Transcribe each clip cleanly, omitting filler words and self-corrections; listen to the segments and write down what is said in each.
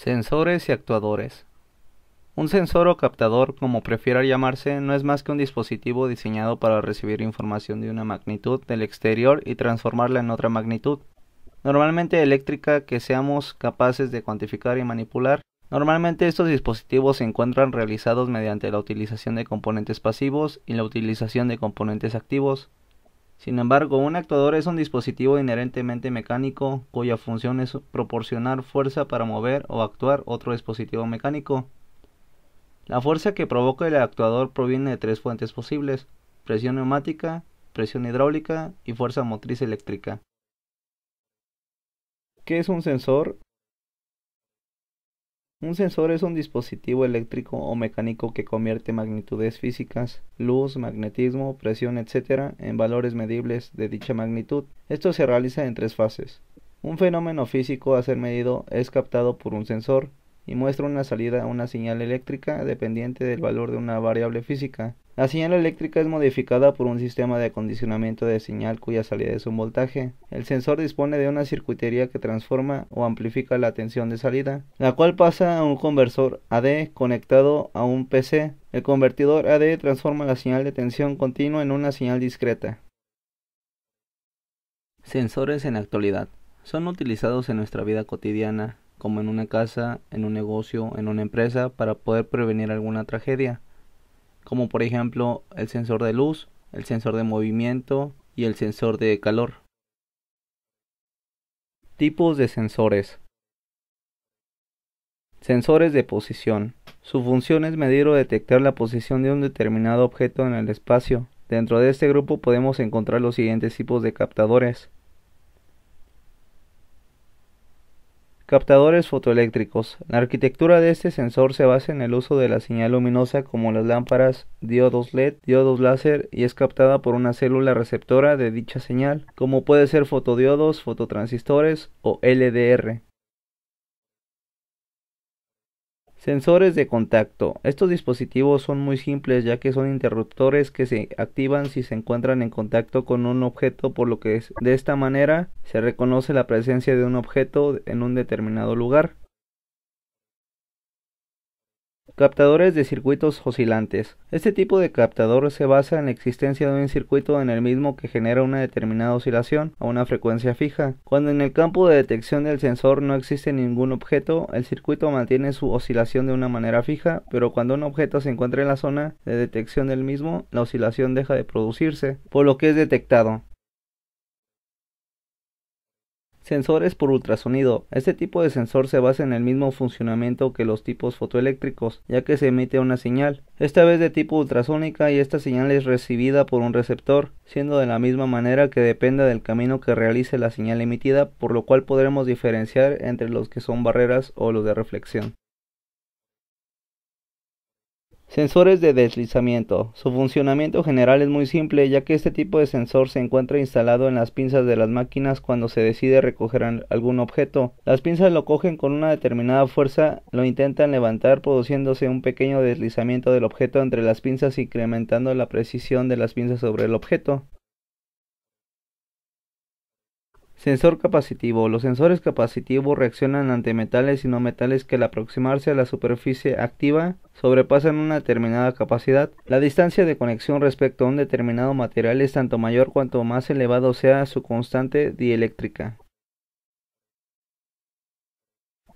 Sensores y actuadores. Un sensor o captador, como prefiera llamarse, no es más que un dispositivo diseñado para recibir información de una magnitud del exterior y transformarla en otra magnitud, normalmente eléctrica, que seamos capaces de cuantificar y manipular. Normalmente estos dispositivos se encuentran realizados mediante la utilización de componentes pasivos y la utilización de componentes activos. Sin embargo, un actuador es un dispositivo inherentemente mecánico cuya función es proporcionar fuerza para mover o actuar otro dispositivo mecánico. La fuerza que provoca el actuador proviene de tres fuentes posibles: presión neumática, presión hidráulica y fuerza motriz eléctrica. ¿Qué es un sensor? Un sensor es un dispositivo eléctrico o mecánico que convierte magnitudes físicas, luz, magnetismo, presión, etc., en valores medibles de dicha magnitud. Esto se realiza en tres fases. Un fenómeno físico a ser medido es captado por un sensor y muestra una salida a una señal eléctrica dependiente del valor de una variable física. La señal eléctrica es modificada por un sistema de acondicionamiento de señal cuya salida es un voltaje. El sensor dispone de una circuitería que transforma o amplifica la tensión de salida, la cual pasa a un conversor AD conectado a un PC. El convertidor AD transforma la señal de tensión continua en una señal discreta. Sensores en la actualidad son utilizados en nuestra vida cotidiana, como en una casa, en un negocio, en una empresa, para poder prevenir alguna tragedia, como por ejemplo el sensor de luz, el sensor de movimiento y el sensor de calor. Tipos de sensores. Sensores de posición. Su función es medir o detectar la posición de un determinado objeto en el espacio. Dentro de este grupo podemos encontrar los siguientes tipos de captadores. Captadores fotoeléctricos. La arquitectura de este sensor se basa en el uso de la señal luminosa como las lámparas, diodos LED, diodos láser, y es captada por una célula receptora de dicha señal, como puede ser fotodiodos, fototransistores o LDR. Sensores de contacto. Estos dispositivos son muy simples, ya que son interruptores que se activan si se encuentran en contacto con un objeto, por lo que de esta manera se reconoce la presencia de un objeto en un determinado lugar. Captadores de circuitos oscilantes. Este tipo de captador se basa en la existencia de un circuito en el mismo que genera una determinada oscilación a una frecuencia fija. Cuando en el campo de detección del sensor no existe ningún objeto, el circuito mantiene su oscilación de una manera fija, pero cuando un objeto se encuentra en la zona de detección del mismo, la oscilación deja de producirse, por lo que es detectado. Sensores por ultrasonido. Este tipo de sensor se basa en el mismo funcionamiento que los tipos fotoeléctricos, ya que se emite una señal, esta vez de tipo ultrasónica, y esta señal es recibida por un receptor, siendo de la misma manera que dependa del camino que realice la señal emitida, por lo cual podremos diferenciar entre los que son barreras o los de reflexión. Sensores de deslizamiento. Su funcionamiento general es muy simple, ya que este tipo de sensor se encuentra instalado en las pinzas de las máquinas cuando se decide recoger algún objeto. Las pinzas lo cogen con una determinada fuerza, lo intentan levantar, produciéndose un pequeño deslizamiento del objeto entre las pinzas, incrementando la precisión de las pinzas sobre el objeto. Sensor capacitivo. Los sensores capacitivos reaccionan ante metales y no metales que al aproximarse a la superficie activa sobrepasan una determinada capacidad. La distancia de conexión respecto a un determinado material es tanto mayor cuanto más elevado sea su constante dieléctrica.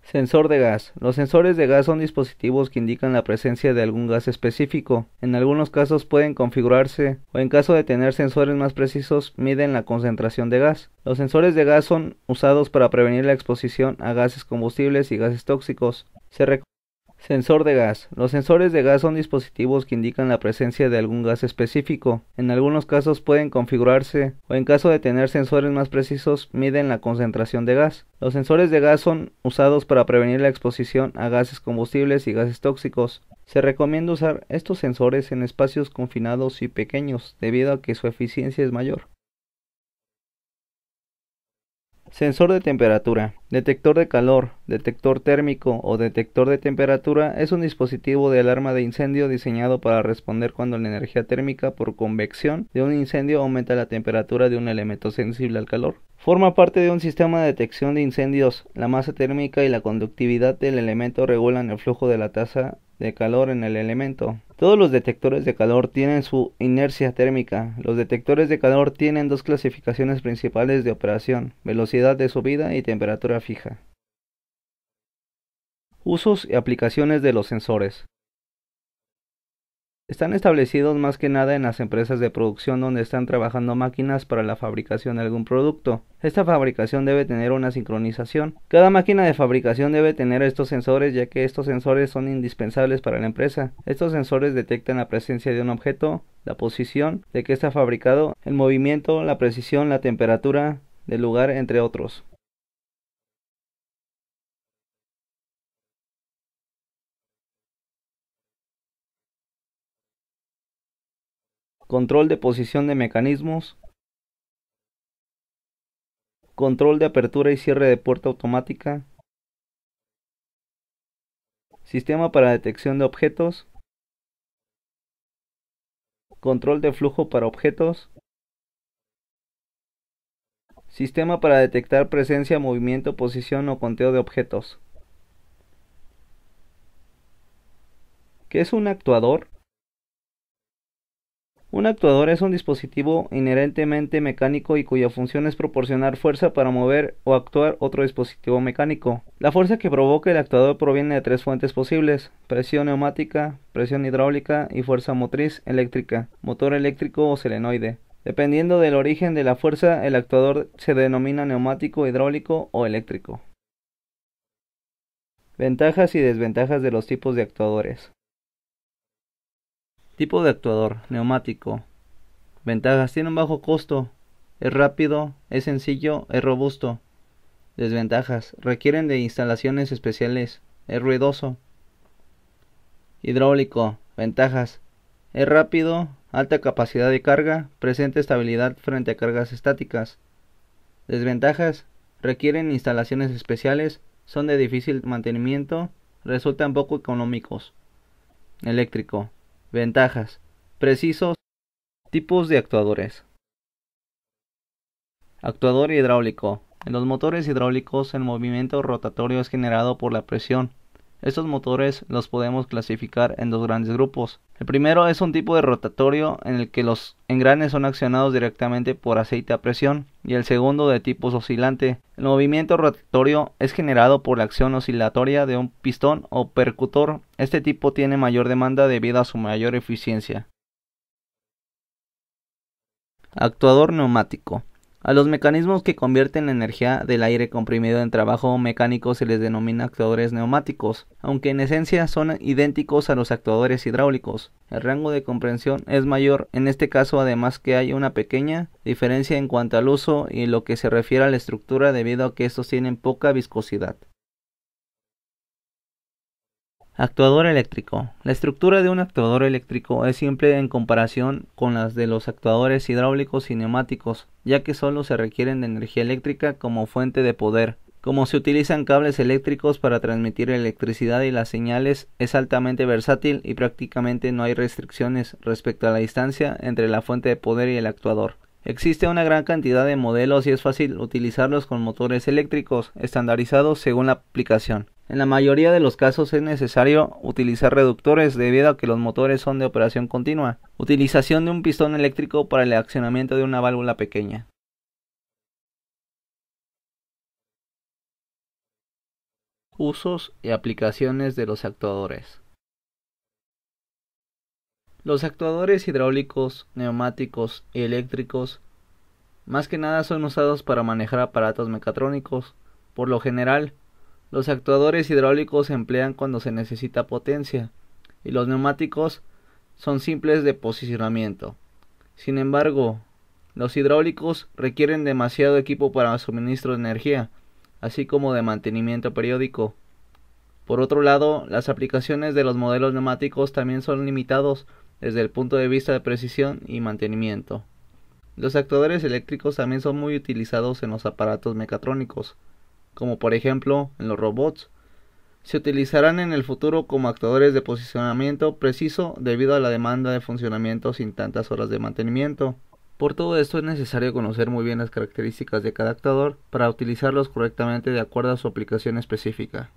Sensor de gas. Los sensores de gas son dispositivos que indican la presencia de algún gas específico. En algunos casos pueden configurarse, o en caso de tener sensores más precisos, miden la concentración de gas. Los sensores de gas son usados para prevenir la exposición a gases combustibles y gases tóxicos. Sensor de gas. Los sensores de gas son dispositivos que indican la presencia de algún gas específico. En algunos casos pueden configurarse, o en caso de tener sensores más precisos, miden la concentración de gas. Los sensores de gas son usados para prevenir la exposición a gases combustibles y gases tóxicos. Se recomienda usar estos sensores en espacios confinados y pequeños, debido a que su eficiencia es mayor. Sensor de temperatura. Detector de calor, detector térmico o detector de temperatura es un dispositivo de alarma de incendio diseñado para responder cuando la energía térmica por convección de un incendio aumenta la temperatura de un elemento sensible al calor. Forma parte de un sistema de detección de incendios. La masa térmica y la conductividad del elemento regulan el flujo de la tasa de calor en el elemento. Todos los detectores de calor tienen su inercia térmica. Los detectores de calor tienen dos clasificaciones principales de operación: velocidad de subida y temperatura fija. Usos y aplicaciones de los sensores. Están establecidos más que nada en las empresas de producción donde están trabajando máquinas para la fabricación de algún producto. Esta fabricación debe tener una sincronización. Cada máquina de fabricación debe tener estos sensores, ya que estos sensores son indispensables para la empresa. Estos sensores detectan la presencia de un objeto, la posición de que está fabricado, el movimiento, la precisión, la temperatura del lugar, entre otros. Control de posición de mecanismos. Control de apertura y cierre de puerta automática. Sistema para detección de objetos. Control de flujo para objetos. Sistema para detectar presencia, movimiento, posición o conteo de objetos. ¿Qué es un actuador? Un actuador es un dispositivo inherentemente mecánico y cuya función es proporcionar fuerza para mover o actuar otro dispositivo mecánico. La fuerza que provoca el actuador proviene de tres fuentes posibles: presión neumática, presión hidráulica y fuerza motriz eléctrica, motor eléctrico o solenoide. Dependiendo del origen de la fuerza, el actuador se denomina neumático, hidráulico o eléctrico. Ventajas y desventajas de los tipos de actuadores. Tipo de actuador: neumático. Ventajas: tiene un bajo costo, es rápido, es sencillo, es robusto. Desventajas: requieren de instalaciones especiales, es ruidoso. Hidráulico. Ventajas: es rápido, alta capacidad de carga, presenta estabilidad frente a cargas estáticas. Desventajas: requieren instalaciones especiales, son de difícil mantenimiento, resultan poco económicos. Eléctrico. Ventajas: precisos. Tipos de actuadores. Actuador hidráulico. En los motores hidráulicos el movimiento rotatorio es generado por la presión. Estos motores los podemos clasificar en dos grandes grupos. El primero es un tipo de rotatorio en el que los engranes son accionados directamente por aceite a presión, y el segundo de tipo oscilante. El movimiento rotatorio es generado por la acción oscilatoria de un pistón o percutor. Este tipo tiene mayor demanda debido a su mayor eficiencia. Actuador neumático. A los mecanismos que convierten la energía del aire comprimido en trabajo mecánico se les denomina actuadores neumáticos, aunque en esencia son idénticos a los actuadores hidráulicos. El rango de comprensión es mayor en este caso, además que hay una pequeña diferencia en cuanto al uso y lo que se refiere a la estructura, debido a que estos tienen poca viscosidad. Actuador eléctrico. La estructura de un actuador eléctrico es simple en comparación con las de los actuadores hidráulicos y neumáticos, ya que solo se requieren de energía eléctrica como fuente de poder. Como se utilizan cables eléctricos para transmitir electricidad y las señales, es altamente versátil y prácticamente no hay restricciones respecto a la distancia entre la fuente de poder y el actuador. Existe una gran cantidad de modelos y es fácil utilizarlos con motores eléctricos estandarizados según la aplicación. En la mayoría de los casos es necesario utilizar reductores debido a que los motores son de operación continua. Utilización de un pistón eléctrico para el accionamiento de una válvula pequeña. Usos y aplicaciones de los actuadores. Los actuadores hidráulicos, neumáticos y eléctricos más que nada son usados para manejar aparatos mecatrónicos. Por lo general, los actuadores hidráulicos se emplean cuando se necesita potencia, y los neumáticos son simples de posicionamiento. Sin embargo, los hidráulicos requieren demasiado equipo para suministro de energía, así como de mantenimiento periódico. Por otro lado, las aplicaciones de los modelos neumáticos también son limitados desde el punto de vista de precisión y mantenimiento. Los actuadores eléctricos también son muy utilizados en los aparatos mecatrónicos, como por ejemplo en los robots. Se utilizarán en el futuro como actuadores de posicionamiento preciso debido a la demanda de funcionamiento sin tantas horas de mantenimiento. Por todo esto es necesario conocer muy bien las características de cada actuador para utilizarlos correctamente de acuerdo a su aplicación específica.